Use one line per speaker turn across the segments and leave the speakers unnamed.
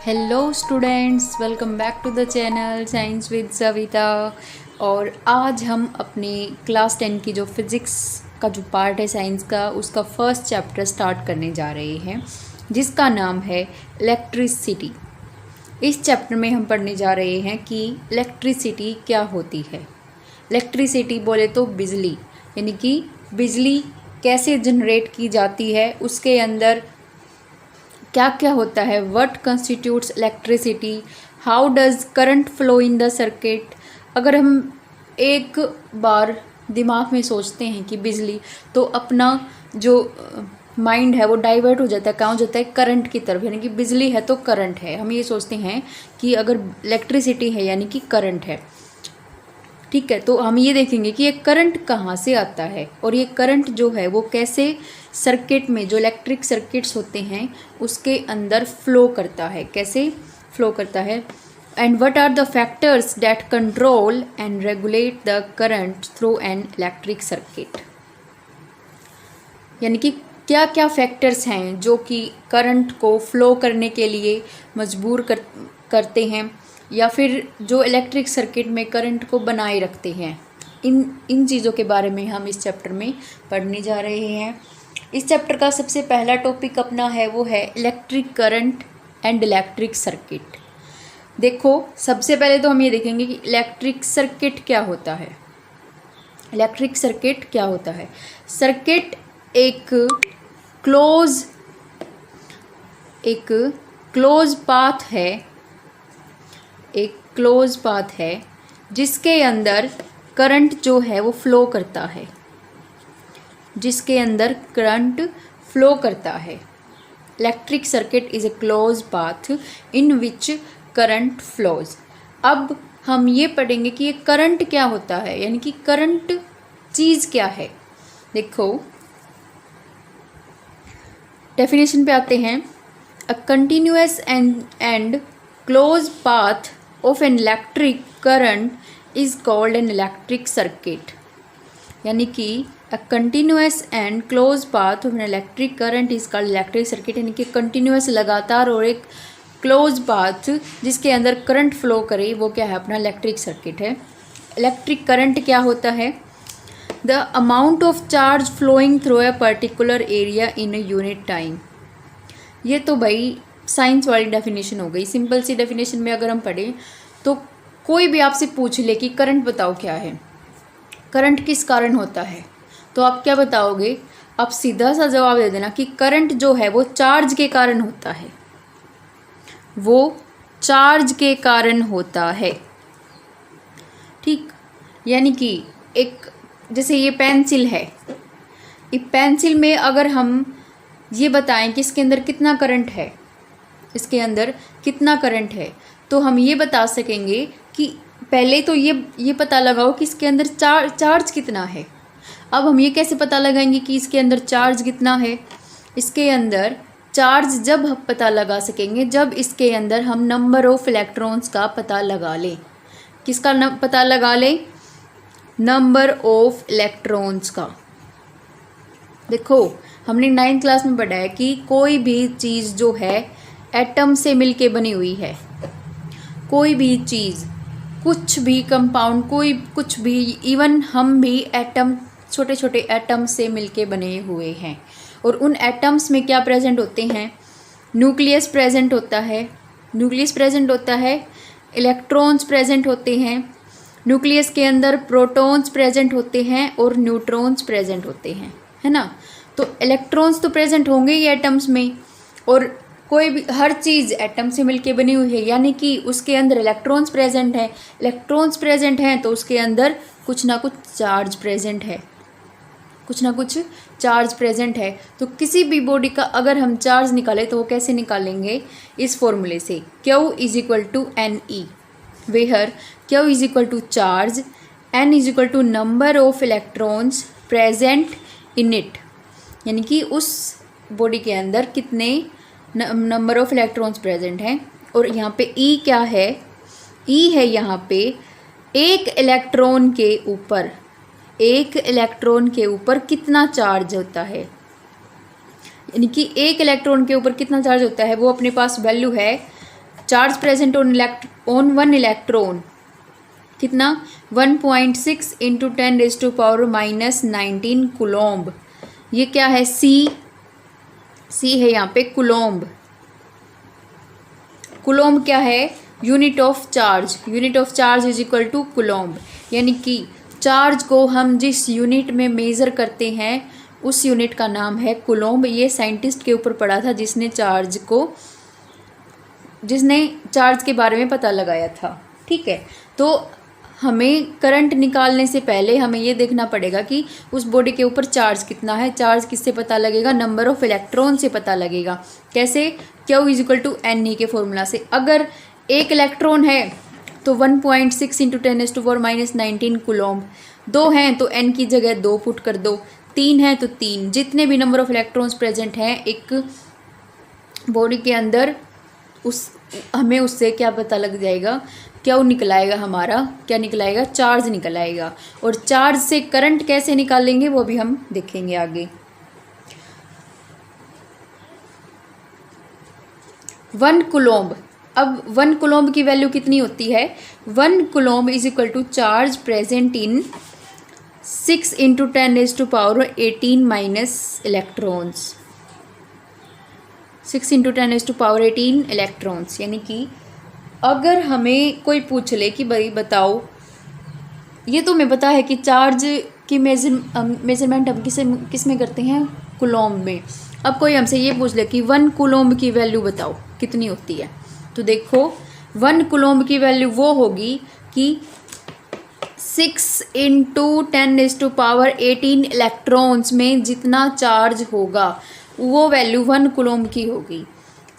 Hello students, welcome back to the channel science with Savita. और आज हम अपने क्लास 10 की जो फिज़िक्स का जो पार्ट है साइंस का, उसका फर्स्ट चैप्टर स्टार्ट करने जा रहे हैं, जिसका नाम है इलेक्ट्रिसिटी। इस चैप्टर में हम पढ़ने जा रहे हैं कि इलेक्ट्रिसिटी क्या होती है। इलेक्ट्रिसिटी बोले तो बिजली, यानी कि बिजली कैसे जनरेट की जाती है, उसके अंदर क्या क्या होता है, what constitutes electricity, how does current flow in the circuit. अगर हम एक बार दिमाग में सोचते हैं कि बिजली, तो अपना जो माइंड है वो डाइवर्ट हो जाता है, कहाँ हो जाता है, करंट की तरफ। यानी कि बिजली है तो करंट है, हम ये सोचते हैं कि अगर इलेक्ट्रिसिटी है यानी कि करंट है। ठीक है, तो हम ये देखेंगे कि ये करंट कहाँ से आता है और ये करंट जो है वो कैसे सर्किट में, जो इलेक्ट्रिक सर्किट्स होते हैं उसके अंदर फ्लो करता है, कैसे फ्लो करता है। And what are the factors that control and regulate the current through an electric circuit. यानी कि क्या क्या फैक्टर्स हैं जो कि करंट को फ्लो करने के लिए मजबूर करते हैं, या फिर जो इलेक्ट्रिक सर्किट में करंट को बनाए रखते हैं। इन चीज़ों के बारे में हम इस चैप्टर में पढ़ने जा रहे हैं। इस चैप्टर का सबसे पहला टॉपिक अपना है वो है electric current and electric circuit. देखो, सबसे पहले तो हम ये देखेंगे कि इलेक्ट्रिक सर्किट क्या होता है। इलेक्ट्रिक सर्किट क्या होता है? सर्किट एक क्लोज पाथ है, एक क्लोज पाथ है जिसके अंदर करंट जो है वो फ्लो करता है, जिसके अंदर करंट फ्लो करता है। Electric circuit is a close path in which current flows. अब हम ये पढ़ेंगे कि ये करंट क्या होता है, यानी कि करंट चीज़ क्या है। देखो, डेफिनेशन पे आते हैं। A continuous and close path of an electric current is called an electric circuit। यानी कि a continuous and closed path of an electric current is called electric circuit। यानी कि कंटिन्यूस, लगातार, और एक क्लोज पाथ जिसके अंदर करंट फ्लो करे, वो क्या है, अपना इलेक्ट्रिक सर्किट है। इलेक्ट्रिक करंट क्या होता है? The amount of charge flowing through a particular area in a unit time. ये तो भाई साइंस वाली डेफिनेशन हो गई। सिंपल सी डेफिनेशन में अगर हम पढ़ें तो कोई भी आपसे पूछ ले कि करंट बताओ क्या है, करंट किस कारण होता है, तो आप क्या बताओगे? आप सीधा सा जवाब दे देना कि करंट जो है वो चार्ज के कारण होता है, वो चार्ज के कारण होता है। ठीक, यानी कि एक, जैसे ये पेंसिल है, इस पेंसिल में अगर हम ये बताएं कि इसके अंदर कितना करंट है, इसके अंदर कितना करंट है, तो हम ये बता सकेंगे कि पहले तो ये पता लगाओ कि इसके अंदर चार्ज कितना है। अब हम ये कैसे पता लगाएंगे कि इसके अंदर चार्ज कितना है? इसके अंदर चार्ज जब हम पता लगा सकेंगे जब इसके अंदर हम नंबर ऑफ इलेक्ट्रॉन्स का पता लगा लें। किसका पता लगा लें? नंबर ऑफ इलेक्ट्रॉन्स का। देखो, हमने 9th क्लास में पढ़ा है कि कोई भी चीज़ जो है एटम से मिलके बनी हुई है। कोई भी चीज़, कुछ भी कंपाउंड, कोई कुछ भी, इवन हम भी एटम, छोटे छोटे एटम से मिलके बने हुए हैं। और उन एटम्स में क्या प्रेजेंट होते हैं? न्यूक्लियस प्रेजेंट होता है, न्यूक्लियस प्रेजेंट होता है, इलेक्ट्रॉन्स प्रेजेंट होते हैं, न्यूक्लियस के अंदर प्रोटॉन्स प्रेजेंट होते हैं और न्यूट्रॉन्स प्रेजेंट होते हैं, है ना। तो इलेक्ट्रॉन्स तो प्रेजेंट होंगे ही एटम्स में, और कोई भी, हर चीज़ एटम से मिलके बनी हुई है, यानी कि उसके अंदर इलेक्ट्रॉन्स प्रेजेंट है। इलेक्ट्रॉन्स प्रेजेंट हैं तो उसके अंदर कुछ ना कुछ चार्ज प्रेजेंट है, कुछ ना कुछ चार्ज प्रेजेंट है। तो किसी भी बॉडी का अगर हम चार्ज निकालें तो वो कैसे निकालेंगे? इस फॉर्मूले से, Q is equal to NE, where Q is equal to charge, N is equal to number of electrons present in it. यानी कि उस बॉडी के अंदर कितने नंबर ऑफ इलेक्ट्रॉन्स प्रेजेंट हैं। और यहाँ पे E क्या है? E है यहाँ पे एक इलेक्ट्रॉन के ऊपर, एक इलेक्ट्रॉन के ऊपर कितना चार्ज होता है। यानी कि एक इलेक्ट्रॉन के ऊपर कितना चार्ज होता है, वो अपने पास वैल्यू है charge present on one electron कितना 1.6 इंटू 10⁻⁻19 कूलम्ब। ये क्या है, सी है यहाँ पे कूलम्ब। कूलम्ब क्या है, unit of charge. Unit of charge is equal to coulomb, यानी कि चार्ज को हम जिस यूनिट में मेज़र करते हैं उस यूनिट का नाम है कूलम्ब। ये साइंटिस्ट के ऊपर पड़ा था जिसने चार्ज के बारे में पता लगाया था। ठीक है, तो हमें करंट निकालने से पहले हमें ये देखना पड़ेगा कि उस बॉडी के ऊपर चार्ज कितना है। चार्ज किससे पता लगेगा, नंबर ऑफ इलेक्ट्रॉन से पता लगेगा। कैसे, Q is equal to NE के फॉर्मूला से। अगर एक इलेक्ट्रॉन है तो 1.6 इंटू 10⁻⁻19 कूलम्ब। 2 हैं तो n की जगह 2 पुट कर दो, 3 हैं तो 3। जितने भी नंबर ऑफ इलेक्ट्रॉन्स प्रेजेंट हैं एक बॉडी के अंदर, हमें उससे क्या पता लग जाएगा, क्या वो निकल आएगा, हमारा क्या निकल आएगा, चार्ज निकल आएगा। और चार्ज से करंट कैसे निकालेंगे वो भी हम देखेंगे आगे। 1 कूलम्ब, अब 1 कूलम्ब की वैल्यू कितनी होती है, 1 coulomb is equal to charge present in 6 into 10⁻18 minus electrons. 6 into 10⁻18 electrons. यानी कि अगर हमें कोई पूछ ले कि भाई बताओ, ये तो हमें पता है कि चार्ज की मेजरमेंट हम किस में करते हैं, कूलम्ब में। अब कोई हमसे ये पूछ ले कि 1 कूलम्ब की वैल्यू बताओ कितनी होती है, तो देखो 1 कूलम्ब की वैल्यू वो होगी कि 6 इंटू 10⁻18 इलेक्ट्रॉन्स में जितना चार्ज होगा वो वैल्यू 1 कूलम्ब की होगी।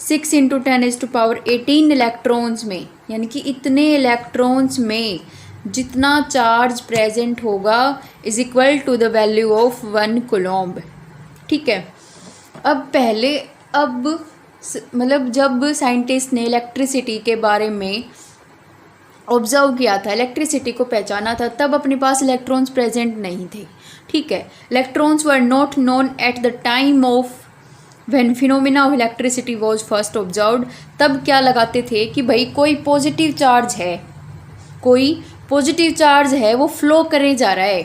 6 इंटू 10⁻18 इलेक्ट्रॉन्स में, यानी कि इतने इलेक्ट्रॉन्स में जितना चार्ज प्रेजेंट होगा is equal to the value of 1 coulomb. ठीक है, अब मतलब जब साइंटिस्ट ने इलेक्ट्रिसिटी के बारे में ऑब्जर्व किया था, इलेक्ट्रिसिटी को पहचाना था, तब अपने पास इलेक्ट्रॉन्स प्रेजेंट नहीं थे। ठीक है, electrons were not known at the time of when phenomena of electricity was first observed. तब क्या लगाते थे कि भाई कोई पॉजिटिव चार्ज है, वो फ्लो करे जा रहा है,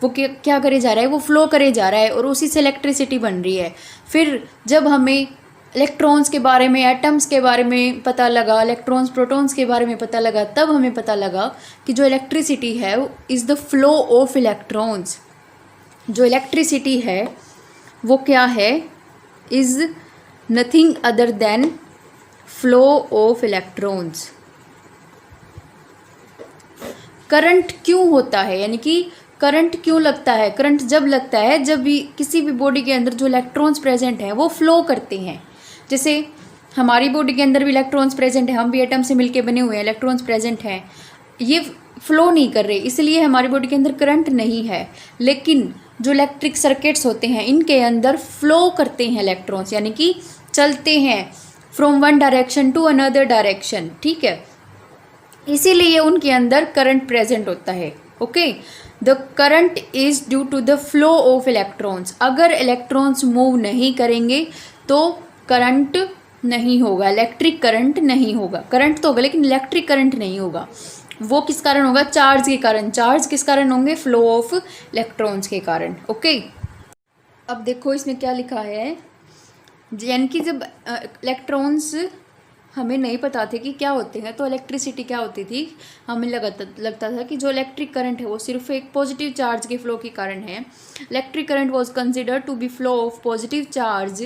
वो क्या करे जा रहा है, वो फ्लो करे जा रहा है और उसी से इलेक्ट्रिसिटी बन रही है। फिर जब हमें इलेक्ट्रॉन्स के बारे में, एटम्स के बारे में पता लगा, इलेक्ट्रॉन्स प्रोटॉन्स के बारे में पता लगा, तब हमें पता लगा कि जो इलेक्ट्रिसिटी है is the flow of electrons. जो इलेक्ट्रिसिटी है वो क्या है, is nothing other than flow of electrons. Current क्यों होता है, यानी कि करंट क्यों लगता है, करंट जब लगता है जब भी किसी भी बॉडी के अंदर जो इलेक्ट्रॉन्स प्रेजेंट हैं वो फ्लो करते हैं। जैसे हमारी बॉडी के अंदर भी इलेक्ट्रॉन्स प्रेजेंट है, हम भी एटम से मिलके बने हुए हैं, इलेक्ट्रॉन्स प्रेजेंट हैं, ये फ्लो नहीं कर रहे, इसलिए हमारी बॉडी के अंदर करंट नहीं है। लेकिन जो इलेक्ट्रिक सर्किट्स होते हैं इनके अंदर फ्लो करते हैं इलेक्ट्रॉन्स, यानी कि चलते हैं from one direction to another direction. ठीक है, इसीलिए उनके अंदर करंट प्रेजेंट होता है। Okay, the current is due to the flow of electrons. अगर इलेक्ट्रॉन्स मूव नहीं करेंगे तो करंट नहीं होगा, इलेक्ट्रिक करंट नहीं होगा। करंट तो होगा लेकिन इलेक्ट्रिक करंट नहीं होगा। वो किस कारण होगा, चार्ज के कारण। चार्ज किस कारण होंगे, फ्लो ऑफ इलेक्ट्रॉन्स के कारण। ओके, अब देखो इसमें क्या लिखा है, यानी कि जब इलेक्ट्रॉन्स हमें नहीं पता थे कि क्या होते हैं, तो इलेक्ट्रिसिटी क्या होती थी, हमें लगता था कि जो इलेक्ट्रिक करंट है वो सिर्फ एक पॉजिटिव चार्ज के फ्लो के कारण है। Electric current was considered to be flow of positive charge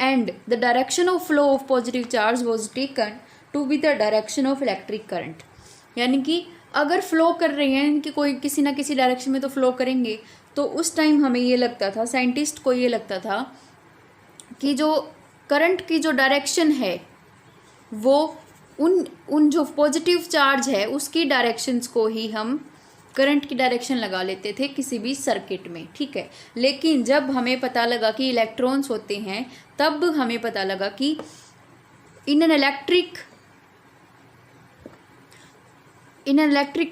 and the direction of flow of positive charge was taken to be the direction of electric current. यानी कि अगर फ्लो कर रहे हैं कि कोई किसी ना किसी डायरेक्शन में तो फ्लो करेंगे, तो उस टाइम हमें ये लगता था, साइंटिस्ट को ये लगता था कि जो करंट की जो डायरेक्शन है वो उन जो पॉजिटिव चार्ज है उसकी डायरेक्शंस को ही हम करंट की डायरेक्शन लगा लेते थे किसी भी सर्किट में। ठीक है, लेकिन जब हमें पता लगा कि इलेक्ट्रॉन्स होते हैं, तब हमें पता लगा कि in an electric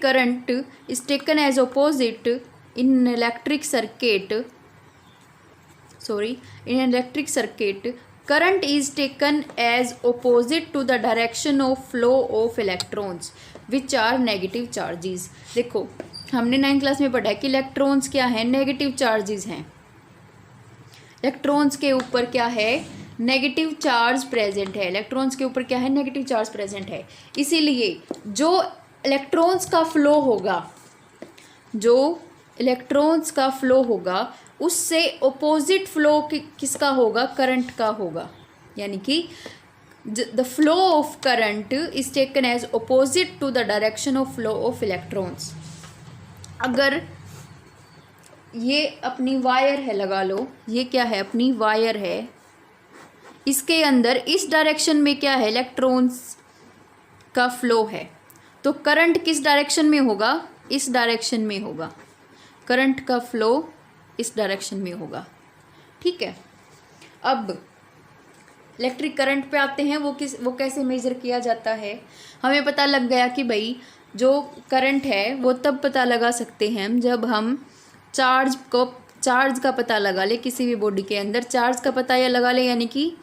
current is taken as opposite in an electric circuit current is taken as opposite to the direction of flow of electrons which are negative charges. देखो हमने 9th क्लास में पढ़ा है कि इलेक्ट्रॉन्स क्या है, negative charges हैं। Electrons के ऊपर क्या है, नेगेटिव चार्ज प्रेजेंट है। इलेक्ट्रॉन्स के ऊपर क्या है, नेगेटिव चार्ज प्रेजेंट है। इसीलिए जो इलेक्ट्रॉन्स का फ्लो होगा, जो इलेक्ट्रॉन्स का फ्लो होगा उससे ऑपोजिट फ्लो किसका होगा, करंट का होगा। यानी कि the flow of current is taken as opposite to the direction of flow of electrons. अगर ये अपनी वायर है, लगा लो ये क्या है, अपनी वायर है, इसके अंदर इस डायरेक्शन में क्या है, इलेक्ट्रॉन्स का फ्लो है, तो करंट किस डायरेक्शन में होगा, इस डायरेक्शन में होगा। करंट का फ्लो इस डायरेक्शन में होगा। ठीक है, अब इलेक्ट्रिक करंट पे आते हैं। वो कैसे मेजर किया जाता है। हमें पता लग गया कि भाई जो करंट है वो तब पता लगा सकते हैं जब हम चार्ज का पता लगा ले, किसी भी बॉडी के अंदर चार्ज का पता या लगा ले, यानी कि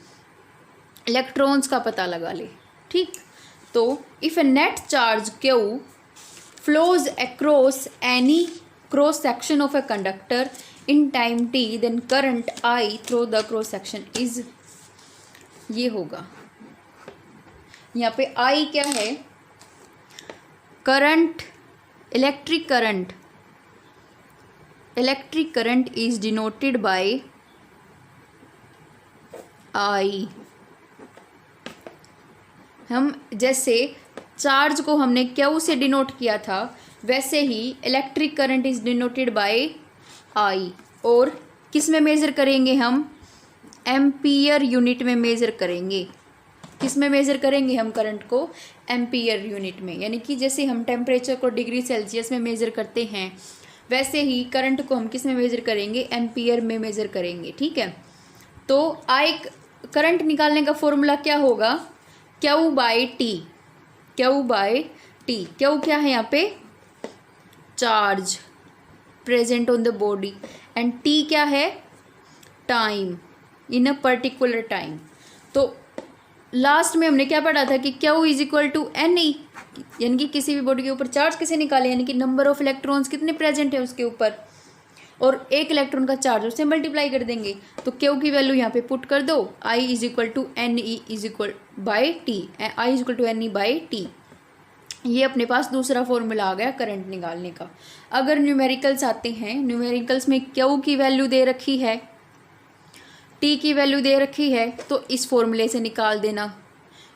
इलेक्ट्रॉन्स का पता लगा ले। ठीक, तो if A net charge Q flows across any cross section of a conductor in time t, then current I through the cross section is, ये होगा। यहाँ पे I क्या है, current, electric current is denoted by I। हम जैसे charge को हमने Q से डिनोट किया था, वैसे ही electric current is denoted by I। और किस में मेज़र करेंगे हम, एम्पियर यूनिट में मेज़र करेंगे। किस में मेज़र करेंगे हम करंट को, एम्पियर यूनिट में। यानी कि जैसे हम टेम्परेचर को डिग्री सेल्सियस में मेज़र करते हैं, वैसे ही करंट को हम किस में मेज़र करेंगे, एम्पियर में मेज़र करेंगे। ठीक है, तो I करंट निकालने का फॉर्मूला क्या होगा, Q बाई टी। Q क्या है यहाँ पे, charge present on the body, and T क्या है, time, in a particular time. तो लास्ट में हमने क्या पढ़ा था कि Q is equal to NE, यानी कि किसी भी बॉडी के ऊपर चार्ज कैसे निकाले, यानी कि नंबर ऑफ इलेक्ट्रॉन्स कितने प्रेजेंट है उसके ऊपर, और एक इलेक्ट्रॉन का चार्ज उससे मल्टीप्लाई कर देंगे। तो Q की वैल्यू यहाँ पे पुट कर दो, I is equal to NE is equal by T, I is equal to NE by T. ये अपने पास दूसरा फॉर्मूला आ गया करंट निकालने का। अगर न्यूमेरिकल्स आते हैं, न्यूमेरिकल्स में Q की वैल्यू दे रखी है, T की वैल्यू दे रखी है, तो इस फॉर्मूले से निकाल देना।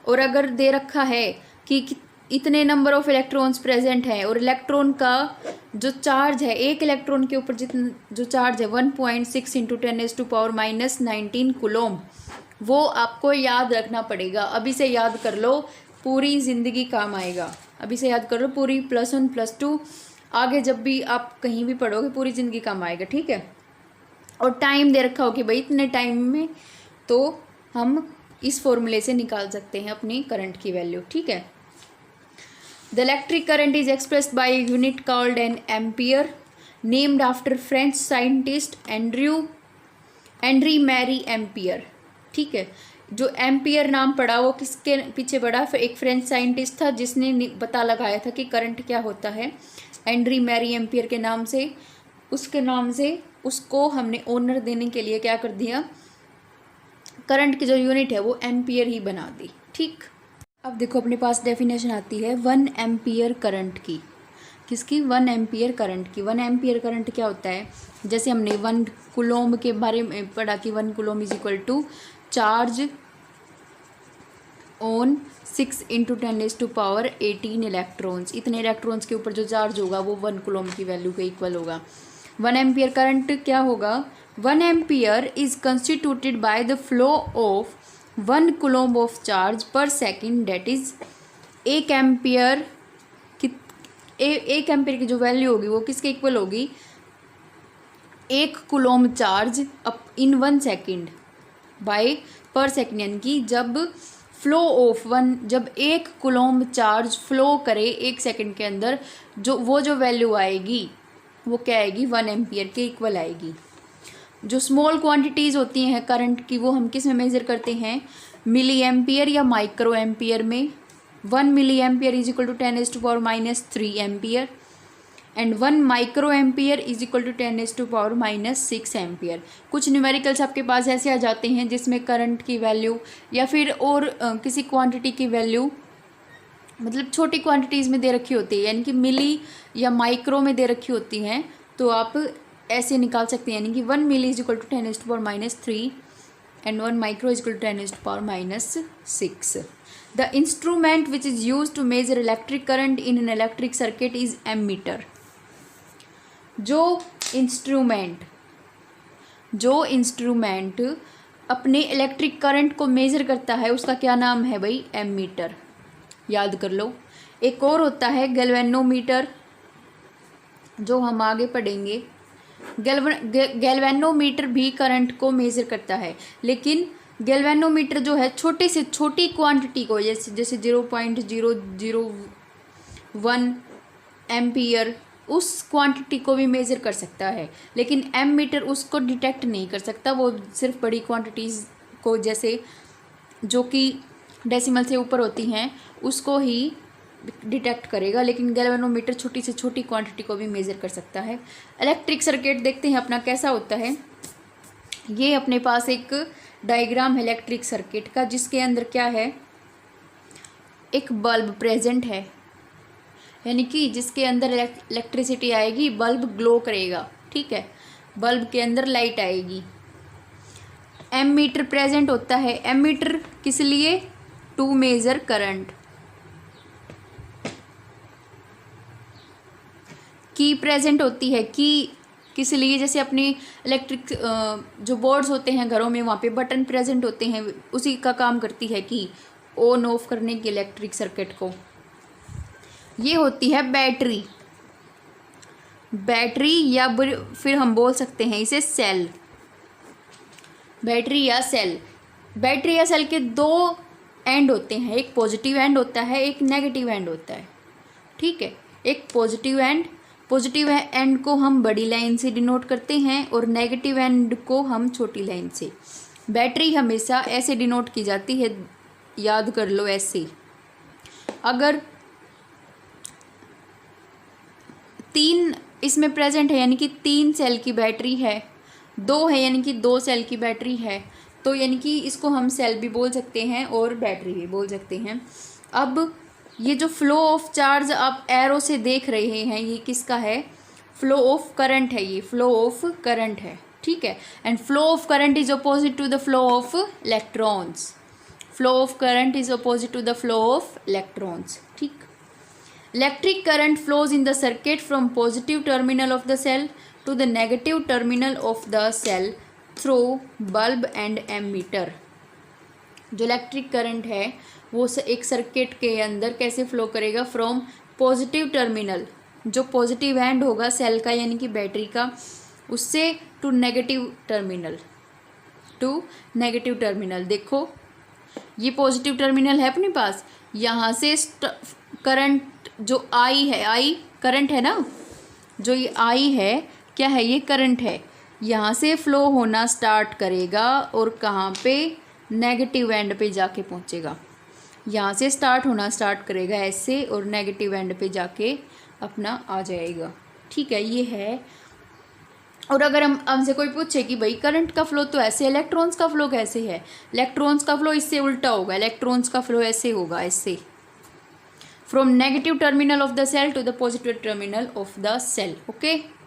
और अगर दे रखा है कि इतने नंबर ऑफ इलेक्ट्रॉन्स प्रेजेंट हैं और इलेक्ट्रॉन का जो चार्ज है, एक इलेक्ट्रॉन के ऊपर जितना जो चार्ज है 1.6 इंटू 10⁻⁻⁻19 कूलम, वो आपको याद रखना पड़ेगा। अभी से याद कर लो, पूरी ज़िंदगी काम आएगा। अभी से याद कर लो, पूरी +1 +2 आगे जब भी आप कहीं भी पढ़ोगे पूरी ज़िंदगी काम आएगा। ठीक है, और टाइम दे रखा हो कि भाई इतने टाइम में, तो हम इस फॉर्मूले से निकाल सकते हैं अपनी करंट की वैल्यू। ठीक है, the electric current is expressed by unit called an ampere, named after French scientist Andre Marie Ampere. ठीक है, जो एम्पियर नाम पड़ा वो किसके पीछे पड़ा, एक फ्रेंच साइंटिस्ट था जिसने पता लगाया था कि करंट क्या होता है, एंड्री मैरी एम्पियर के नाम से। उसके नाम से उसको हमने ऑनर देने के लिए क्या कर दिया, करंट की जो यूनिट है वो एम्पियर ही बना दी। ठीक, अब देखो अपने पास डेफिनेशन आती है 1 एम्पियर करंट की। किसकी, 1 एम्पियर करंट की। 1 एम्पियर करंट क्या होता है, जैसे हमने 1 कूलम के बारे में पढ़ा कि 1 coulomb is equal to charge on 6 into 10⁻18 electrons. इतने इलेक्ट्रॉन्स के ऊपर जो चार्ज होगा वो 1 कूलम की वैल्यू के इक्वल होगा। 1 एम्पियर करंट क्या होगा, 1 ampere is constituted by the flow of 1 coulomb of charge पर सेकेंड, डेट इज 1 एम्पियर की 1 एम्पियर की जो वैल्यू होगी वो किसके इक्वल होगी, 1 coulomb charge up in 1 second by पर सेकेंड। यानी कि जब फ्लो ऑफ 1, जब 1 कूलम चार्ज फ्लो करे 1 सेकेंड के अंदर, जो वैल्यू आएगी वो क्या आएगी, 1 एम्पियर के इक्वल आएगी। जो स्मॉल क्वांटिटीज़ होती हैं करंट की वो हम किस में मेज़र करते हैं, मिली एम्पियर या माइक्रो एम्पियर में। 1 milliampere is equal to 10⁻³ ampere and 1 microampere is equal to 10⁻⁻6 ampere. कुछ न्यूमेरिकल्स आपके पास ऐसे आ जाते हैं जिसमें करंट की वैल्यू या फिर और किसी क्वांटिटी की वैल्यू मतलब छोटी क्वांटिटीज़ में दे रखी होती है, यानी कि मिली या माइक्रो में दे रखी होती हैं, तो आप ऐसे निकाल सकते हैं, यानी कि 1 milli is equal to 10⁻³ and 1 micro is equal to 10⁻6। The instrument which is use to measure electric current in an electric circuit is ammeter. जो इंस्ट्रूमेंट अपने इलेक्ट्रिक करंट को मेज़र करता है उसका क्या नाम है भाई, एमीटर। याद कर लो। एक और होता है गैल्वेनोमीटर, जो हम आगे पढ़ेंगे। गैल्वेनोमीटर भी करंट को मेज़र करता है, लेकिन गैल्वेनोमीटर जो है छोटी से छोटी क्वांटिटी को जैसे 0.001 एम्पियर उस क्वांटिटी को भी मेज़र कर सकता है, लेकिन एमीटर उसको डिटेक्ट नहीं कर सकता। वो सिर्फ बड़ी क्वांटिटीज़ को, जैसे जो कि डेसिमल से ऊपर होती हैं, उसको ही डिटेक्ट करेगा, लेकिन गैल्वेनोमीटर छोटी से छोटी क्वांटिटी को भी मेज़र कर सकता है। इलेक्ट्रिक सर्किट देखते हैं अपना कैसा होता है। ये अपने पास एक डायग्राम है इलेक्ट्रिक सर्किट का, जिसके अंदर क्या है, एक बल्ब प्रेजेंट है, यानी कि जिसके अंदर इलेक्ट्रिसिटी आएगी बल्ब ग्लो करेगा, ठीक है, बल्ब के अंदर लाइट आएगी। एमीटर प्रेजेंट होता है। एमीटर किस लिए, टू मेजर करंट। की प्रेजेंट होती है, की किस लिए, जैसे अपनी इलेक्ट्रिक जो बोर्ड्स होते हैं घरों में, वहाँ पे बटन प्रेजेंट होते हैं, उसी का काम करती है की ऑन ऑफ करने की इलेक्ट्रिक सर्किट को। ये होती है बैटरी। बैटरी या फिर हम बोल सकते हैं इसे सेल। बैटरी या सेल। बैटरी या सेल के दो एंड होते हैं, एक पॉजिटिव एंड होता है, एक नेगेटिव एंड होता है, ठीक है। एक पॉजिटिव एंड को हम बड़ी लाइन से डिनोट करते हैं और नेगेटिव एंड को हम छोटी लाइन से। बैटरी हमेशा ऐसे डिनोट की जाती है, याद कर लो ऐसे। अगर 3 इसमें प्रेजेंट है, यानी कि 3 सेल की बैटरी है, 2 है यानी कि 2 सेल की बैटरी है, तो यानी कि इसको हम सेल भी बोल सकते हैं और बैटरी भी बोल सकते हैं। अब ये जो फ्लो ऑफ चार्ज आप एरो से देख रहे हैं, ये किसका है, फ्लो ऑफ करंट है, ये फ्लो ऑफ करंट है, ठीक है। And flow of current is opposite to the flow of electrons. Flow of current is opposite to the flow of electrons, ठीक। Electric current flows in the circuit from positive terminal of the cell to the negative terminal of the cell through bulb and ammeter. जो electric current है वो एक circuit के अंदर कैसे flow करेगा, from positive terminal, जो पॉजिटिव एंड होगा सेल का यानी कि बैटरी का, उससे टू नेगेटिव टर्मिनल। देखो ये पॉजिटिव टर्मिनल है अपने पास, यहाँ से करंट जो आई है, आई करंट है ना, जो ये आई है क्या है, ये करंट है, यहाँ से फ्लो होना स्टार्ट करेगा और कहाँ पे, नेगेटिव एंड पे जाके पहुँचेगा। यहाँ से स्टार्ट होना स्टार्ट करेगा ऐसे और नेगेटिव एंड पे जाके अपना आ जाएगा, ठीक है, ये है। और अगर हमसे कोई पूछे कि भाई करंट का फ्लो तो ऐसे, इलेक्ट्रॉन्स का फ्लो कैसे है, इलेक्ट्रॉन्स का फ्लो इससे उल्टा होगा, इलेक्ट्रॉन्स का फ्लो ऐसे होगा, ऐसे, from negative terminal of the cell to the positive terminal of the cell, okay.